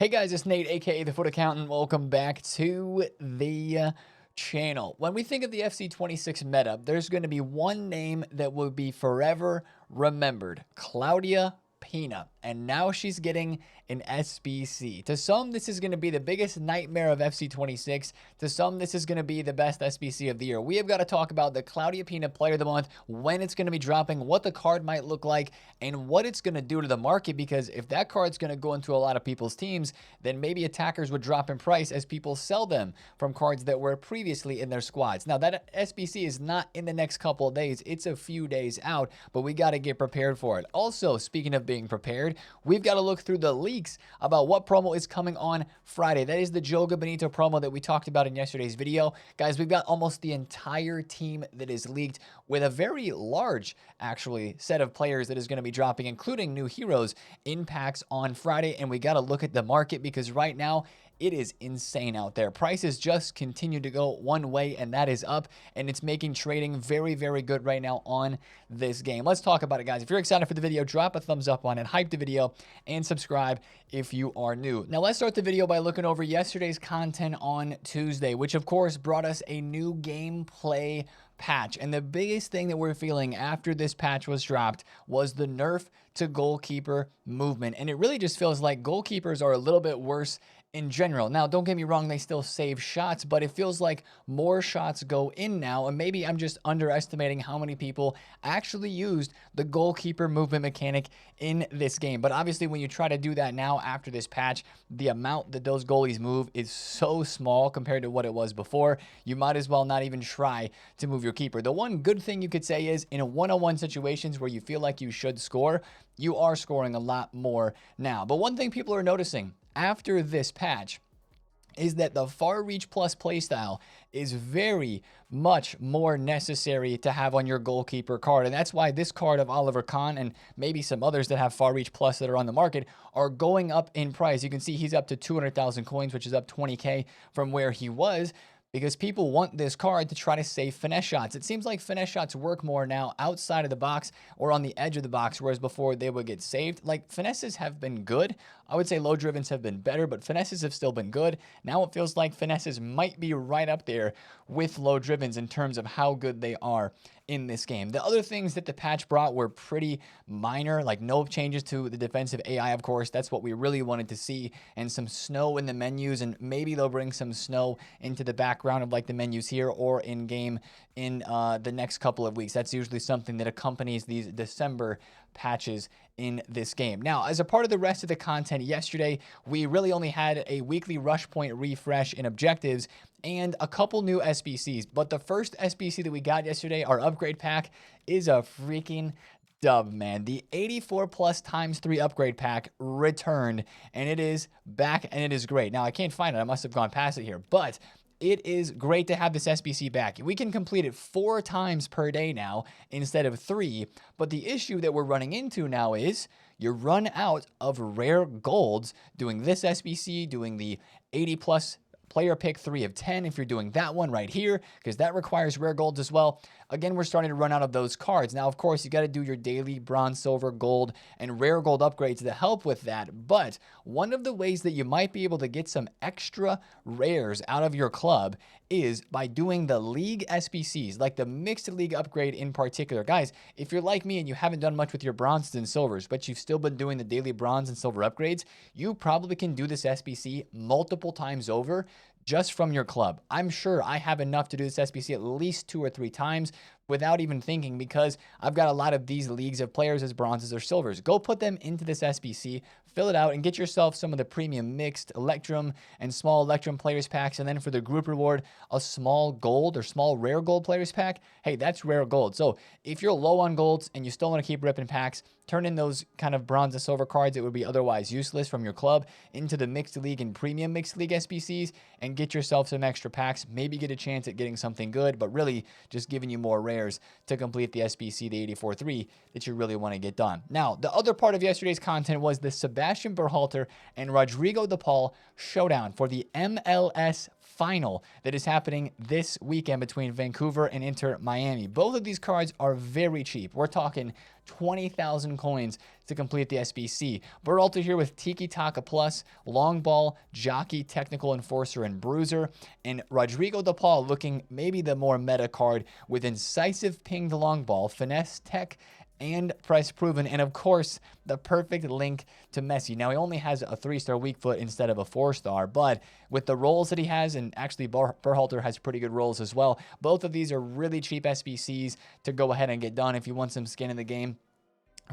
Hey guys, it's Nate, aka TheFutAccountant. Welcome back to the channel. When we think of the FC26 meta, there's going to be one name that will be forever remembered: Claudia Pina. And now she's getting an SBC. To some, this is going to be the biggest nightmare of FC26. To some, this is going to be the best SBC of the year. We have got to talk about the Claudia Pina Player of the Month, when it's going to be dropping, what the card might look like, and what it's going to do to the market. Because if that card's going to go into a lot of people's teams, then maybe attackers would drop in price as people sell them from cards that were previously in their squads. Now, that SBC is not in the next couple of days. It's a few days out, but we got to get prepared for it. Also, speaking of being prepared, we've got to look through the leaks about what promo is coming on Friday. That is the Joga Bonito promo that we talked about in yesterday's video. Guys, we've got almost the entire team that is leaked, with a very large, actually, set of players that is going to be dropping, including new heroes in packs on Friday. And we got to look at the market, because right now, it is insane out there. Prices just continue to go one way, and that is up, and it's making trading very, very good right now on this game. Let's talk about it, guys. If you're excited for the video, drop a thumbs up on it, hype the video, and subscribe if you are new. Now, let's start the video by looking over yesterday's content on Tuesday, which, of course, brought us a new gameplay patch. And the biggest thing that we're feeling after this patch was dropped was the nerf to goalkeeper movement. And it really just feels like goalkeepers are a little bit worse in general. Now, don't get me wrong, they still save shots, but it feels like more shots go in now, and maybe I'm just underestimating how many people actually used the goalkeeper movement mechanic in this game. But obviously, when you try to do that now after this patch, the amount that those goalies move is so small compared to what it was before. You might as well not even try to move your keeper. The one good thing you could say is, in a one-on-one situations where you feel like you should score, you are scoring a lot more now. But one thing people are noticing after this patch is that the Far Reach Plus playstyle is very much more necessary to have on your goalkeeper card. And that's why this card of Oliver Kahn, and maybe some others that have Far Reach Plus that are on the market, are going up in price. You can see he's up to 200,000 coins, which is up 20K from where he was, because people want this card to try to save finesse shots. It seems like finesse shots work more now outside of the box or on the edge of the box, whereas before they would get saved. Like, finesses have been good. I would say low drivens have been better, but finesses have still been good. Now it feels like finesses might be right up there with low drivens in terms of how good they are in this game. The other things that the patch brought were pretty minor, like no changes to the defensive AI, of course. That's what we really wanted to see, and some snow in the menus, and maybe they'll bring some snow into the background of like the menus here or in game in the next couple of weeks. That's usually something that accompanies these December patches in this game. Now, as a part of the rest of the content yesterday, we really only had a weekly rush point refresh in objectives and a couple new SBCs. But the first SBC that we got yesterday, our upgrade pack, is a freaking dub, man. The 84 plus times 3 upgrade pack returned, and it is back, and it is great. Now, I can't find it. I must have gone past it here, but it is great to have this SBC back. We can complete it 4 times per day now instead of 3. But the issue that we're running into now is you run out of rare golds doing this SBC, doing the 80 plus player pick 3 of 10 if you're doing that one right here, because that requires rare golds as well. Again, we're starting to run out of those cards. Now, of course, you got to do your daily bronze, silver, gold, and rare gold upgrades to help with that. But one of the ways that you might be able to get some extra rares out of your club is by doing the league SBCs, like the mixed league upgrade in particular. Guys, if you're like me and you haven't done much with your bronzes and silvers, but you've still been doing the daily bronze and silver upgrades, you probably can do this SBC multiple times over just from your club. I'm sure I have enough to do this SBC at least 2 or 3 times without even thinking, because I've got a lot of these leagues of players as bronzes or silvers. Go put them into this SBC, fill it out, and get yourself some of the premium mixed Electrum and small Electrum players packs. And then for the group reward, a small gold or small rare gold players pack. Hey, that's rare gold. So if you're low on golds and you still want to keep ripping packs, turn in those kind of bronze and silver cards that would be otherwise useless from your club into the mixed league and premium mixed league SBCs, and get yourself some extra packs. Maybe get a chance at getting something good, but really just giving you more rare to complete the SBC, the 84-3 that you really want to get done. Now, the other part of yesterday's content was the Sebastian Sebastian Berhalter and Rodrigo De Paul showdown for the MLS final that is happening this weekend between Vancouver and Inter Miami. Both of these cards are very cheap. We're talking 20,000 coins to complete the SBC. Berhalter here with Tiki Taka Plus, Long Ball, Jockey, Technical Enforcer, and Bruiser. And Rodrigo De Paul looking maybe the more meta card with Incisive Ping the Long Ball, Finesse Tech, and Press Proven, and of course, the perfect link to Messi. Now, he only has a 3-star weak foot instead of a 4-star, but with the rolls that he has, and actually Berhalter has pretty good rolls as well, both of these are really cheap SBCs to go ahead and get done if you want some skin in the game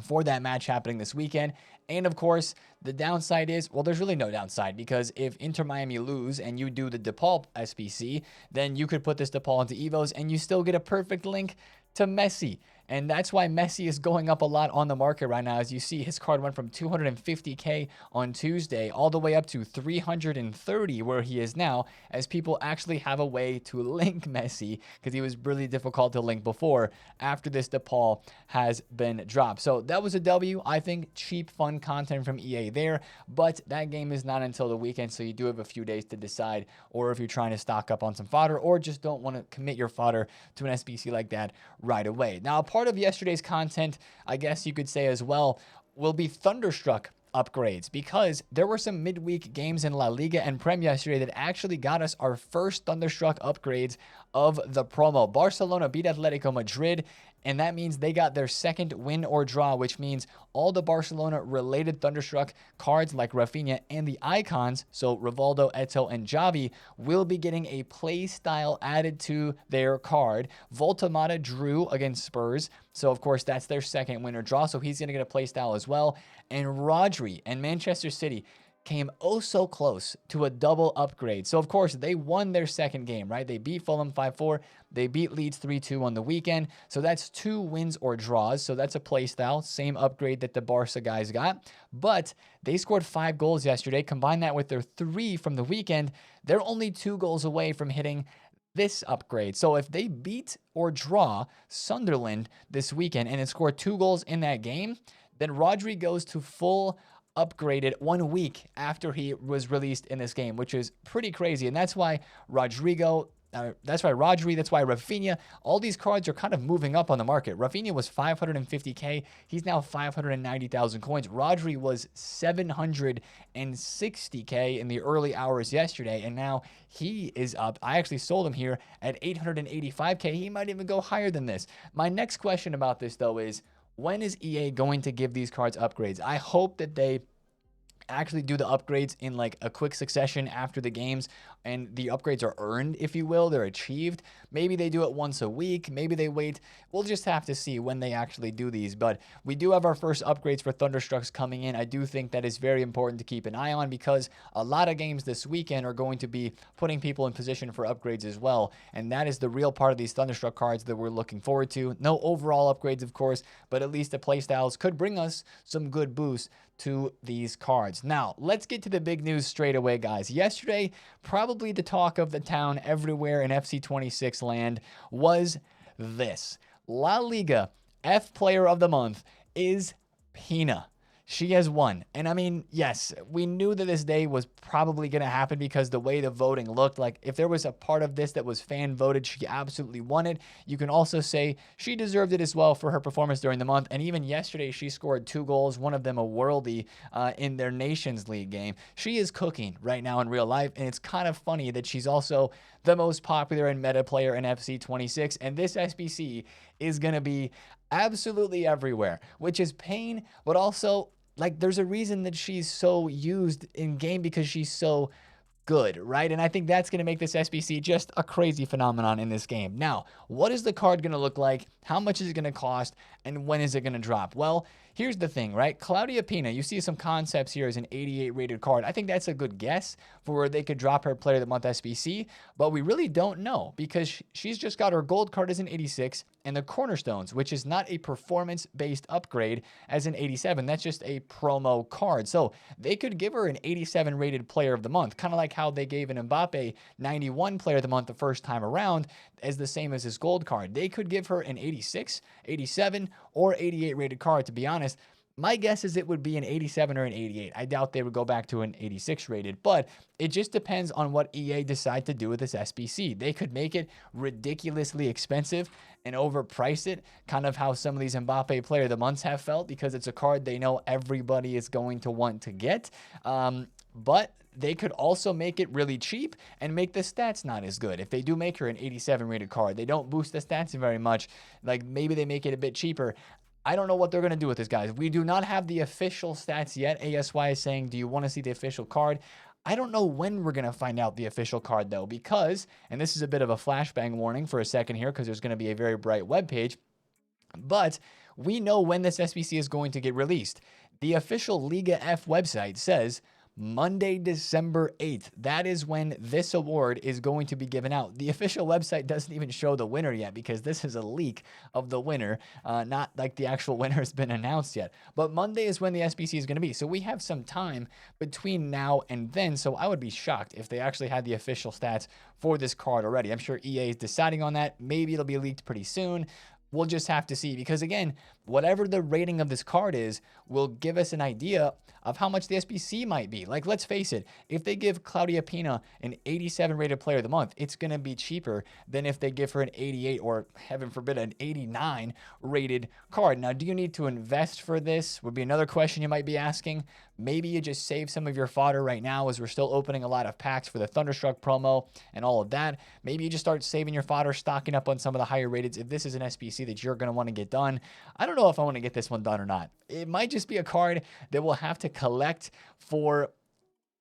for that match happening this weekend. And of course, the downside is, well, there's really no downside, because if Inter Miami lose and you do the DePaul SBC, then you could put this DePaul into Evos and you still get a perfect link to Messi. And that's why Messi is going up a lot on the market right now. As you see, his card went from 250K on Tuesday all the way up to 330 where he is now, as people actually have a way to link Messi, because he was really difficult to link before after this DePaul has been dropped. So that was a W. I think cheap, fun content from EA there, but that game is not until the weekend, so you do have a few days to decide, or if you're trying to stock up on some fodder, or just don't want to commit your fodder to an SBC like that right away. Now, part of yesterday's content, I guess you could say as well, will be Thunderstruck upgrades, because there were some midweek games in La Liga and Prem yesterday that actually got us our first Thunderstruck upgrades of the promo. Barcelona beat Atletico Madrid, and that means they got their second win or draw, which means all the Barcelona-related Thunderstruck cards like Rafinha and the icons, so Rivaldo, Eto'o, and Xavi, will be getting a play style added to their card. Voltamata drew against Spurs, so of course that's their second win or draw, so he's going to get a play style as well. And Rodri and Manchester City came oh so close to a double upgrade. So, of course, they won their second game, right? They beat Fulham 5-4. They beat Leeds 3-2 on the weekend. So that's 2 wins or draws. So that's a play style. Same upgrade that the Barca guys got. But they scored 5 goals yesterday. Combine that with their 3 from the weekend, they're only 2 goals away from hitting this upgrade. So if they beat or draw Sunderland this weekend and it scored 2 goals in that game, then Rodri goes to full upgraded 1 week after he was released in this game, which is pretty crazy. And that's why Rodri, that's why Rafinha, all these cards are kind of moving up on the market. Rafinha was 550K. He's now 590,000 coins. Rodri was 760K in the early hours yesterday, and now he is up. I actually sold him here at 885K. He might even go higher than this. My next question about this, though, is when is EA going to give these cards upgrades? I hope that they actually do the upgrades in like a quick succession after the games, and the upgrades are earned, if you will. They're achieved. Maybe they do it once a week. Maybe they wait. We'll just have to see when they actually do these. But we do have our first upgrades for Thunderstrucks coming in. I do think that is very important to keep an eye on, because a lot of games this weekend are going to be putting people in position for upgrades as well. And that is the real part of these Thunderstruck cards that we're looking forward to. No overall upgrades, of course, but at least the playstyles could bring us some good boosts to these cards. Now, let's get to the big news straight away, guys. Yesterday, probably the talk of the town everywhere in FC26 land was this. La Liga F Player of the Month is Pina. She has won. And I mean, yes, we knew that this day was probably going to happen because the way the voting looked, like if there was a part of this that was fan voted, she absolutely won it. You can also say she deserved it as well for her performance during the month. And even yesterday, she scored 2 goals, one of them a worldie in their Nations League game. She is cooking right now in real life. And it's kind of funny that she's also the most popular and meta player in FC26. And this SBC is going to be absolutely everywhere, which is pain, but also like there's a reason that she's so used in game, because she's so good, right? And I think that's going to make this SBC just a crazy phenomenon in this game. Now, what is the card going to look like? How much is it going to cost? And when is it going to drop? Well, here's the thing, right? Claudia Pina, you see some concepts here as an 88 rated card. I think that's a good guess for where they could drop her Player of the Month SBC, but we really don't know, because she's just got her gold card as an 86 and the Cornerstones, which is not a performance-based upgrade, as an 87. That's just a promo card. So they could give her an 87 rated Player of the Month, kind of like how they gave an Mbappe 91 Player of the Month the first time around as the same as his gold card. They could give her an 86, 87, or 88 rated card. To be honest, My guess is it would be an 87 or an 88. I doubt they would go back to an 86 rated, but it just depends on what EA decide to do with this SBC. They could make it ridiculously expensive and overprice it, kind of how some of these Mbappe Player of the Months have felt, because it's a card they know everybody is going to want to get. But they could also make it really cheap and make the stats not as good. If they do make her an 87 rated card, they don't boost the stats very much. Like, maybe they make it a bit cheaper. I don't know what they're going to do with this, guys. We do not have the official stats yet. ASY is saying, do you want to see the official card? I don't know when we're going to find out the official card, though, because, and this is a bit of a flashbang warning for a second here, because there's going to be a very bright web page, but we know when this SBC is going to get released. The official Liga F website says Monday, December 8th. That is when this award is going to be given out. The official website doesn't even show the winner yet, because this is a leak of the winner. Not like the actual winner has been announced yet. But Monday is when the SBC is going to be. So we have some time between now and then. So I would be shocked if they actually had the official stats for this card already. I'm sure EA is deciding on that. Maybe it'll be leaked pretty soon. We'll just have to see, because again, whatever the rating of this card is will give us an idea of how much the SBC might be. Like, let's face it, if they give Claudia Pina an 87 rated Player of the Month, it's going to be cheaper than if they give her an 88 or, heaven forbid, an 89 rated card. Now, do you need to invest for this? Would be another question you might be asking. Maybe you just save some of your fodder right now, as we're still opening a lot of packs for the Thunderstruck promo and all of that. Maybe you just start saving your fodder, stocking up on some of the higher rated if this is an SBC that you're going to want to get done. I don't know if I want to get this one done or not. It might just be a card that we'll have to collect for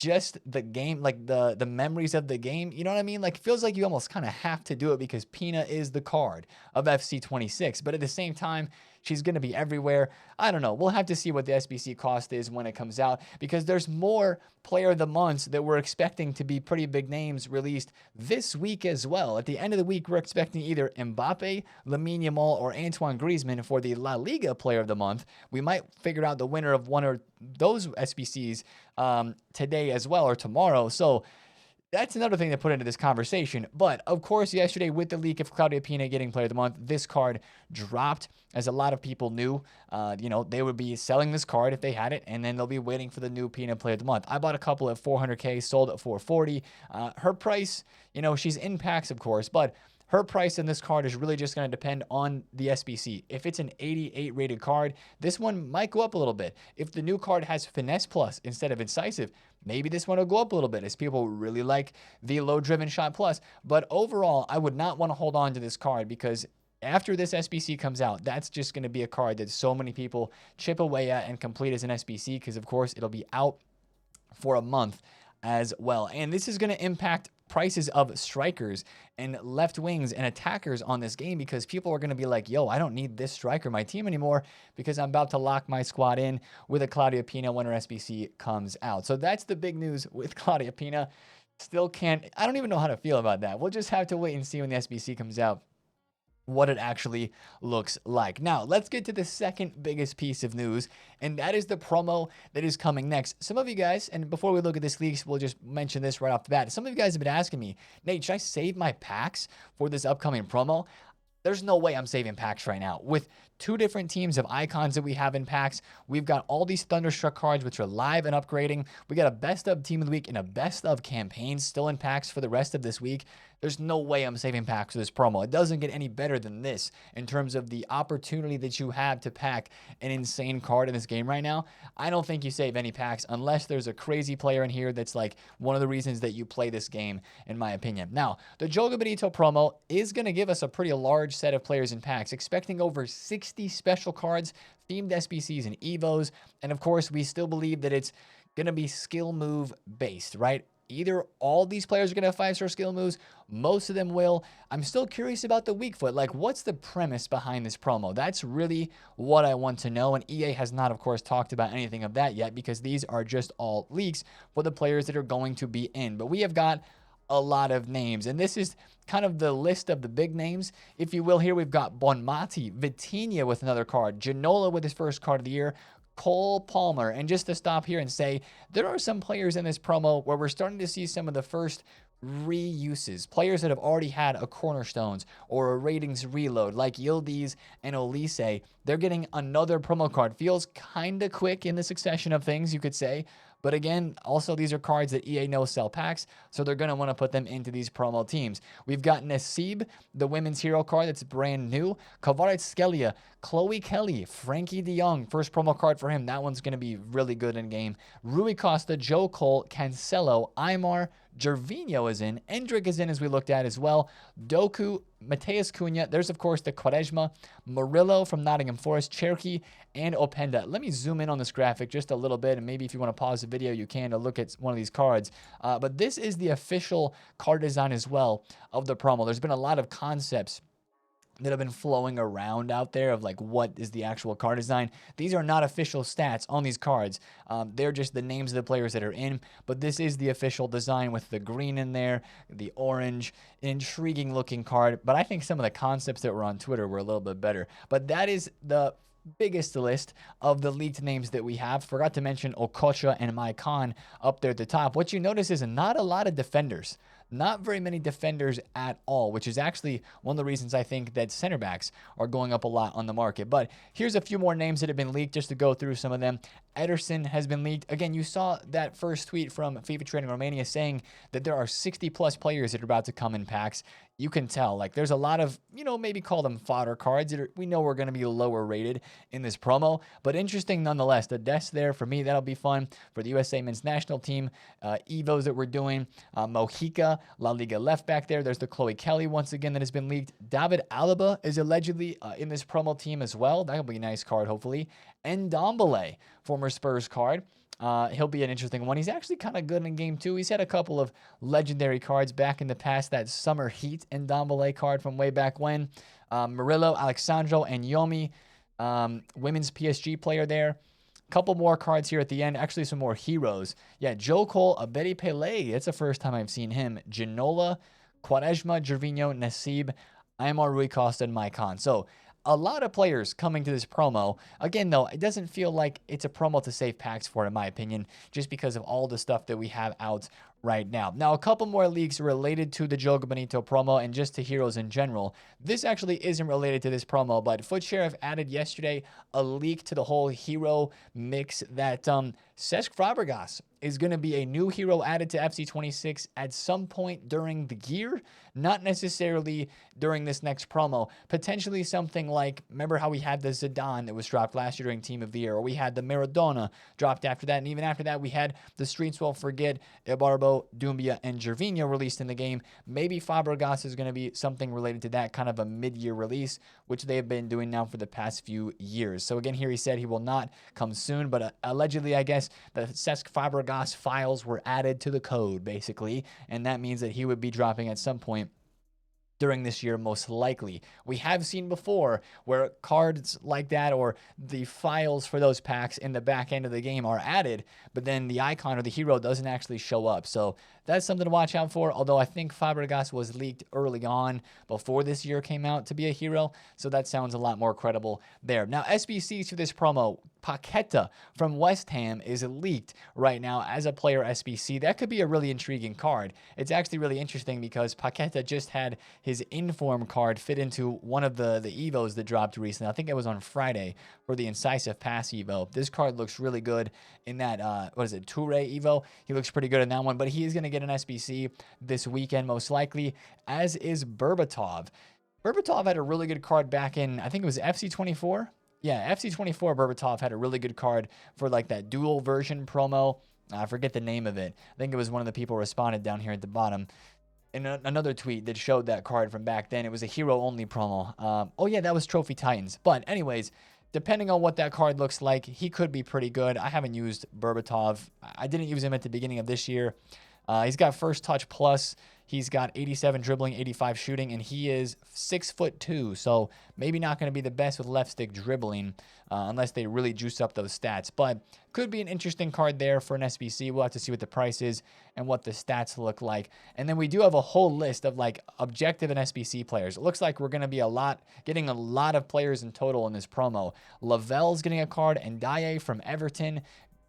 just the game, like the memories of the game. You know what I mean? Like, it feels like you almost kind of have to do it because Pina is the card of FC26. But at the same time, she's going to be everywhere. I don't know. We'll have to see what the SBC cost is when it comes out, because there's more Player of the Months that we're expecting to be pretty big names released this week as well. At the end of the week, we're expecting either Mbappe, Lamine Yamal, or Antoine Griezmann for the La Liga Player of the Month. We might figure out the winner of one or those SBCs today as well, or tomorrow. So that's another thing to put into this conversation. But of course, yesterday with the leak of Claudia Pina getting Player of the Month, this card dropped, as a lot of people knew. They would be selling this card if they had it, and then they'll be waiting for the new Pina Player of the Month. I bought a couple at 400K, sold at 440. Her price, she's in packs, of course, but her price in this card is really just going to depend on the SBC. If it's an 88 rated card, this one might go up a little bit. If the new card has Finesse Plus instead of Incisive, maybe this one will go up a little bit, as people really like the Low Driven Shot Plus. But overall, I would not want to hold on to this card, because after this SBC comes out, that's just going to be a card that so many people chip away at and complete as an SBC, because of course it'll be out for a month as well. And this is going to impact prices of strikers and left wings and attackers on this game, because people are going to be like, yo, I don't need this striker on my team anymore, because I'm about to lock my squad in with a Claudia Pina when her SBC comes out. So that's the big news with Claudia Pina. I don't even know how to feel about that. We'll just have to wait and see when the SBC comes out what it actually looks like. Now, let's get to the second biggest piece of news, and that is the promo that is coming next. Some of you guys, and before we look at this leaks, we'll just mention this right off the bat. Some of you guys have been asking me, Nate, should I save my packs for this upcoming promo? There's no way I'm saving packs right now. With two different teams of icons that we have in packs, we've got all these Thunderstruck cards, which are live and upgrading. We got a best of team of the week and a best of campaign still in packs for the rest of this week. There's no way I'm saving packs for this promo. It doesn't get any better than this in terms of the opportunity that you have to pack an insane card in this game right now. I don't think you save any packs unless there's a crazy player in here that's like one of the reasons that you play this game, in my opinion. Now, the Joga Bonito promo is going to give us a pretty large set of players in packs, expecting over 60 special cards, themed SBCs and Evos. And of course, we still believe that it's going to be skill move based, right? Either all these players are going to have 5-star skill moves, most of them will. I'm still curious about the weak foot. Like, what's the premise behind this promo? That's really what I want to know. And EA has not, of course, talked about anything of that yet, because these are just all leaks for the players that are going to be in. But we have got a lot of names, and this is kind of the list of the big names, if you will. Here we've got Bonmati, Vitinha with another card, Ginola with his first card of the year, Cole Palmer. And just to stop here and say, there are some players in this promo where we're starting to see some of the first reuses. Players that have already had a cornerstones or a ratings reload, like Yildiz and Olise. They're getting another promo card. Feels kind of quick in the succession of things, you could say. But again, also these are cards that EA knows sell packs, so they're going to want to put them into these promo teams. We've got Nasib, the women's hero card that's brand new. Kvaratskhelia, Chloe Kelly, Frankie de Jong, first promo card for him. That one's going to be really good in game. Rui Costa, Joe Cole, Cancelo, Aymar, Gervinho is in. Endrick is in, as we looked at as well. Doku, Mateus Cunha. There's, of course, the Quaresma, Murillo from Nottingham Forest, Cherky, and Openda. Let me zoom in on this graphic just a little bit, and maybe if you want to pause the video, you can to look at one of these cards. But this is the official card design as well of the promo. There's been a lot of concepts that have been flowing around out there of like what is the actual card design. These are not official stats on these cards. They're just the names of the players that are in, but this is the official design with the green in there, the orange, intriguing looking card. But I think some of the concepts that were on Twitter were a little bit better. But that is the biggest list of the leaked names that we have. Forgot to mention Okocha and Maicon up there at the top. What you notice is not a lot of defenders. Not very many defenders at all, which is actually one of the reasons I think that center backs are going up a lot on the market. But here's a few more names that have been leaked just to go through some of them. Ederson has been leaked. Again, you saw that first tweet from FIFA Trading Romania saying that there are 60 plus players that are about to come in packs. You can tell, like, there's a lot of, maybe call them fodder cards that we know are going to be lower rated in this promo, but interesting nonetheless. The desk there, for me, that'll be fun for the USA men's national team. Evos that we're doing. Mojica, La Liga left back there. There's the Chloe Kelly once again that has been leaked. David Alaba is allegedly in this promo team as well. That'll be a nice card, hopefully. And Ndombele, former Spurs card. He'll be an interesting one. He's actually kind of good in game too. He's had a couple of legendary cards back in the past. That Summer Heat and Ndombele card from way back when. Murillo, Alexandro, and Yomi, women's PSG player there. Couple more cards here at the end. Actually, some more heroes. Yeah, Joe Cole, Abedi Pele. That's the first time I've seen him. Ginola, Quaresma, Gervinho, Nasib, Aymar, Rui Costa, and Maicon. So a lot of players coming to this promo. Again, though, it doesn't feel like it's a promo to save packs for, in my opinion, just because of all the stuff that we have out right now. Now, a couple more leaks related to the Joga Bonito promo and just to heroes in general. This actually isn't related to this promo, but Foot Sheriff added yesterday a leak to the whole hero mix that Cesc Fabregas is going to be a new hero added to FC26 at some point during the year, not necessarily during this next promo. Potentially something like, remember how we had the Zidane that was dropped last year during Team of the Year, or we had the Maradona dropped after that, and even after that we had the Streets Won't Forget, Ibarbo, Doumbia, and Gervinho released in the game. Maybe Fabregas is going to be something related to that, kind of a mid-year release, which they have been doing now for the past few years. So again, here he said he will not come soon, but allegedly, I guess, the Cesc Fabregas files were added to the code, basically, and that means that he would be dropping at some point during this year, most likely. We have seen before where cards like that or the files for those packs in the back end of the game are added, but then the icon or the hero doesn't actually show up. So that's something to watch out for, although I think Fabregas was leaked early on before this year came out to be a hero, so that sounds a lot more credible there. Now, SBCs for this promo, Paqueta from West Ham is leaked right now as a player SBC. That could be a really intriguing card. It's actually really interesting because Paqueta just had his Inform card fit into one of the Evos that dropped recently. I think it was on Friday for the Incisive Pass Evo. This card looks really good in that, Toure Evo. He looks pretty good in that one, but he is going to get an SBC this weekend most likely, as is Berbatov. Berbatov had a really good card back in, I think it was FC24. Yeah, FC24 Berbatov had a really good card for like that dual version promo. I forget the name of it. I think it was one of the people responded down here at the bottom in another tweet that showed that card from back then. It was a hero-only promo. Oh yeah, that was Trophy Titans. But anyways, depending on what that card looks like, he could be pretty good. I haven't used Berbatov. I didn't use him at the beginning of this year. He's got First Touch Plus. He's got 87 dribbling, 85 shooting, and he is 6'2", so maybe not going to be the best with left stick dribbling unless they really juice up those stats. But could be an interesting card there for an SBC. We'll have to see what the price is and what the stats look like. And then we do have a whole list of like objective and SBC players. It looks like we're going to be getting a lot of players in total in this promo. Lavelle's getting a card, and Dye from Everton,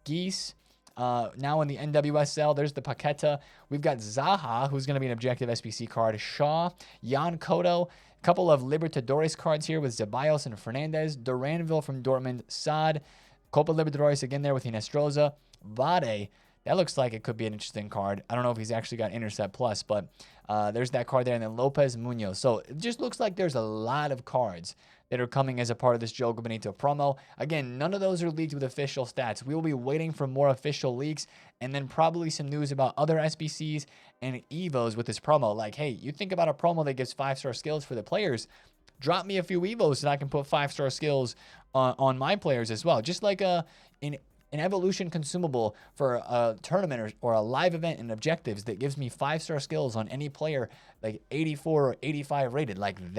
Geese. Now in the NWSL, there's the Paqueta. We've got Zaha, who's going to be an objective SBC card. Shaw, Jan Koto. A couple of Libertadores cards here with Ceballos and Fernandez. Duranville from Dortmund. Saad. Copa Libertadores again there with Inestrosa. Vade. That looks like it could be an interesting card. I don't know if he's actually got Intercept Plus, but there's that card there. And then Lopez Munoz. So it just looks like there's a lot of cards that are coming as a part of this Joga Bonito promo. Again, none of those are leaked with official stats. We will be waiting for more official leaks and then probably some news about other SBCs and EVOs with this promo. Like, hey, you think about a promo that gives 5-star skills for the players. Drop me a few EVOs and I can put 5-star skills on my players as well. Just like an evolution consumable for a tournament or a live event and objectives that gives me 5-star skills on any player, like 84 or 85 rated. Like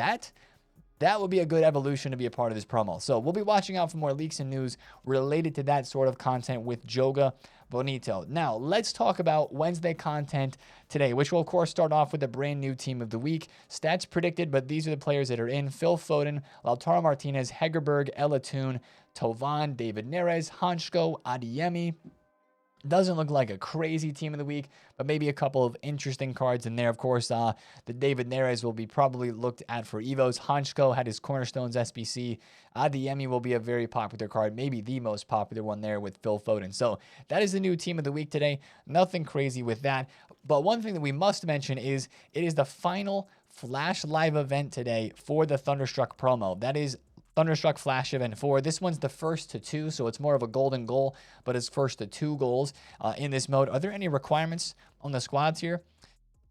that would be a good evolution to be a part of this promo. So we'll be watching out for more leaks and news related to that sort of content with Joga Bonito. Now, let's talk about Wednesday content today, which will, of course, start off with the brand new team of the week. Stats predicted, but these are the players that are in. Phil Foden, Lautaro Martinez, Hegerberg, Elatun, Tovan, David Neres, Hansko, Adeyemi. Doesn't look like a crazy team of the week, but maybe a couple of interesting cards in there. Of course, the David Neres will be probably looked at for EVOs. Hansko had his Cornerstones SBC. Adeyemi will be a very popular card, maybe the most popular one there with Phil Foden. So that is the new team of the week today. Nothing crazy with that. But one thing that we must mention is it is the final Flash Live event today for the Thunderstruck promo. That is Thunderstruck Flash Event 4. This one's the first to 2, so it's more of a golden goal, but it's first to 2 goals in this mode. Are there any requirements on the squads here?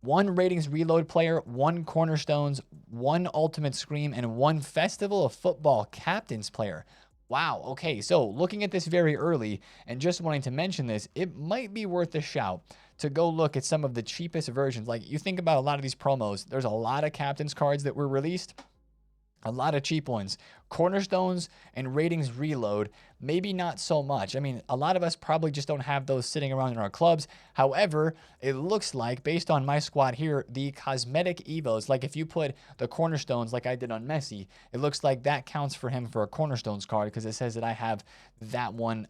1 ratings reload player, 1 cornerstones, 1 ultimate scream, and 1 Festival of Football captains player. Wow, okay, so looking at this very early and just wanting to mention this, it might be worth a shout to go look at some of the cheapest versions. Like, you think about a lot of these promos, there's a lot of captains cards that were released. A lot of cheap ones. Cornerstones and ratings reload, maybe not so much. I mean, a lot of us probably just don't have those sitting around in our clubs. However, it looks like, based on my squad here, the cosmetic EVOs, like if you put the cornerstones like I did on Messi, it looks like that counts for him for a cornerstones card because it says that I have that one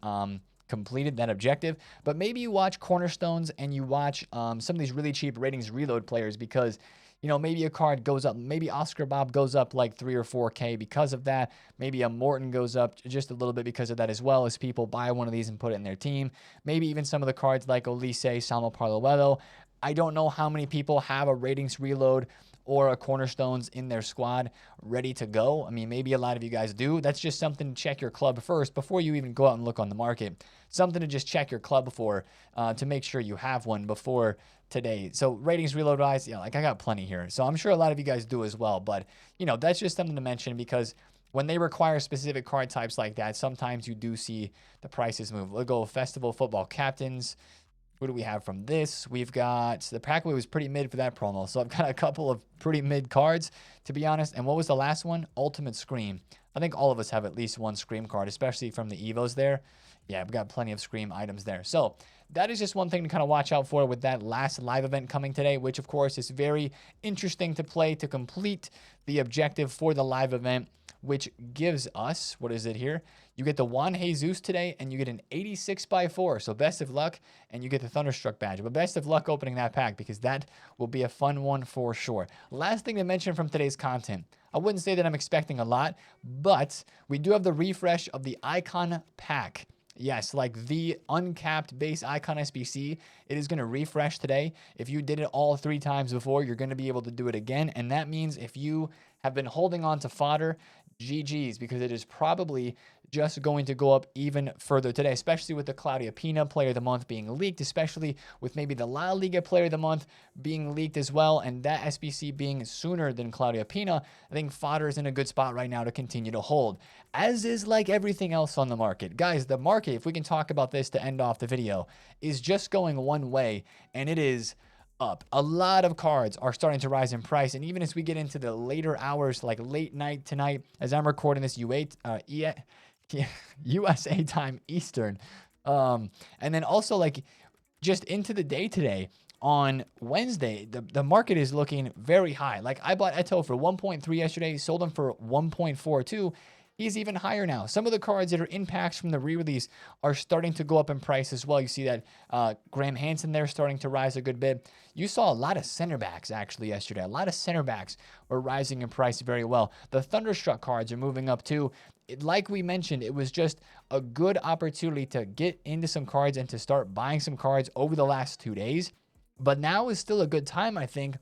completed, that objective. But maybe you watch cornerstones and you watch some of these really cheap ratings reload players because, you know, maybe a card goes up, maybe Oscar Bob goes up like 3 or 4K because of that. Maybe a Morton goes up just a little bit because of that as well, as people buy one of these and put it in their team. Maybe even some of the cards like Olise, Salmo Parluelo. I don't know how many people have a ratings reload or a cornerstones in their squad ready to go. I mean, maybe a lot of you guys do. That's just something to check your club first before you even go out and look on the market. Something to just check your club before to make sure you have one before today. So ratings reload wise, like I got plenty here. So I'm sure a lot of you guys do as well. But, that's just something to mention because when they require specific card types like that, sometimes you do see the prices move. We'll go Festival Football Captains. What do we have from this? We've got the Packaway was pretty mid for that promo. So I've got a couple of pretty mid cards, to be honest. And what was the last one? Ultimate Scream. I think all of us have at least one Scream card, especially from the EVOs there. Yeah, we've got plenty of Scream items there. So that is just one thing to kind of watch out for with that last live event coming today, which of course is very interesting to play to complete the objective for the live event, which gives us, what is it here? You get the Juan Jesus today, and you get an 86x4. So best of luck, and you get the Thunderstruck badge. But best of luck opening that pack because that will be a fun one for sure. Last thing to mention from today's content. I wouldn't say that I'm expecting a lot, but we do have the refresh of the Icon pack. Yes, like the uncapped base Icon SBC, it is going to refresh today. If you did it all 3 times before, you're going to be able to do it again. And that means if you have been holding on to fodder, GG's, because it is probably just going to go up even further today, especially with the Claudia Pina Player of the Month being leaked, especially with maybe the La Liga Player of the Month being leaked as well, and that SBC being sooner than Claudia Pina. I think fodder is in a good spot right now to continue to hold, as is like everything else on the market. Guys, the market, if we can talk about this to end off the video, is just going one way, and it is up. A lot of cards are starting to rise in price. And even as we get into the later hours, like late night tonight, as I'm recording this USA time Eastern. And then also like just into the day today on Wednesday, the market is looking very high. Like I bought Eto for 1.3 yesterday, sold him for 1.42. He's even higher now. Some of the cards that are in packs from the re-release are starting to go up in price as well. You see that Graham Hansen there starting to rise a good bit. You saw a lot of center backs actually yesterday. A lot of center backs were rising in price very well. The Thunderstruck cards are moving up too. Like we mentioned, it was just a good opportunity to get into some cards and to start buying some cards over the last 2 days. But now is still a good time, I think,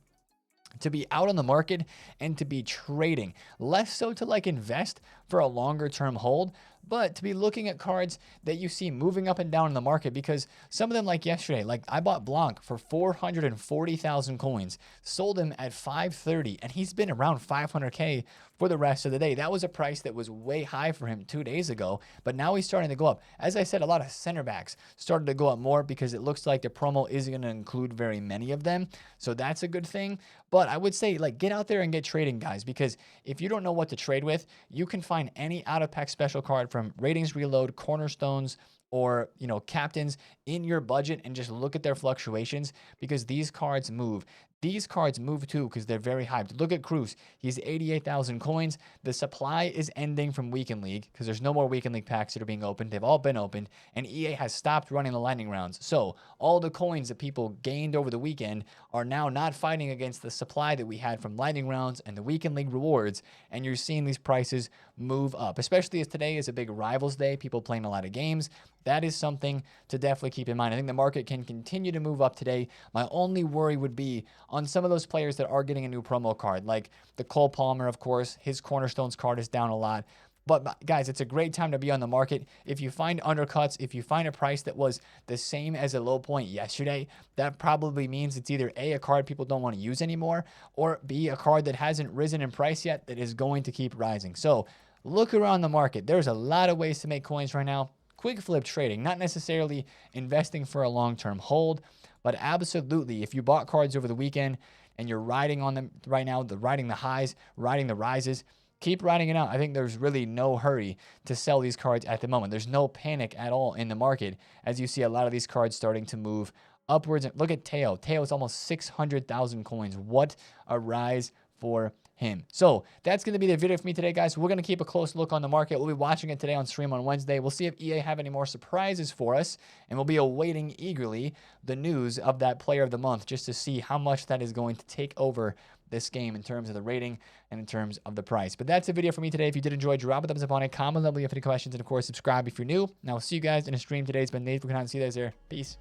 to be out on the market and to be trading. Less so to like invest for a longer term hold, but to be looking at cards that you see moving up and down in the market, because some of them, like yesterday, like I bought Blanc for 440,000 coins, sold him at 530, and he's been around 500K for the rest of the day. That was a price that was way high for him 2 days ago, but now he's starting to go up. As I said, a lot of center backs started to go up more because it looks like the promo isn't going to include very many of them. So that's a good thing. But I would say, like, get out there and get trading, guys, because if you don't know what to trade with, you can find any out-of-pack special card from Ratings Reload, Cornerstones, or, you know, Captains in your budget and just look at their fluctuations, because these cards move. These cards move too because they're very hyped. Look at Cruz. He's 88,000 coins. The supply is ending from Weekend League because there's no more Weekend League packs that are being opened. They've all been opened, and EA has stopped running the lightning rounds. So all the coins that people gained over the weekend are now not fighting against the supply that we had from lightning rounds and the Weekend League rewards, and you're seeing these prices move up, especially as today is a big Rivals Day, people playing a lot of games. That is something to definitely keep in mind. I think the market can continue to move up today. My only worry would be on some of those players that are getting a new promo card, like the Cole Palmer, of course. His Cornerstones card is down a lot. But guys, it's a great time to be on the market. If you find undercuts, if you find a price that was the same as a low point yesterday, that probably means it's either A, a card people don't want to use anymore, or B, a card that hasn't risen in price yet that is going to keep rising. So look around the market. There's a lot of ways to make coins right now. Quick flip trading, not necessarily investing for a long-term hold, but absolutely, if you bought cards over the weekend and you're riding on them right now, riding the highs, riding the rises, keep riding it out. I think there's really no hurry to sell these cards at the moment. There's no panic at all in the market as you see a lot of these cards starting to move upwards. Look at Teo. Teo is almost 600,000 coins. What a rise for him. So that's going to be the video for me today, guys. We're going to keep a close look on the market. We'll be watching it today on stream on Wednesday. We'll see if EA have any more surprises for us, and we'll be awaiting eagerly the news of that player of the month just to see how much that is going to take over this game in terms of the rating and in terms of the price. But that's the video for me today. If you did enjoy, drop a thumbs up on it, comment below if you have any questions, and of course, subscribe if you're new. And I'll see you guys in a stream today. It's been TheFutAccountant. See you guys there. Peace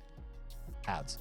out.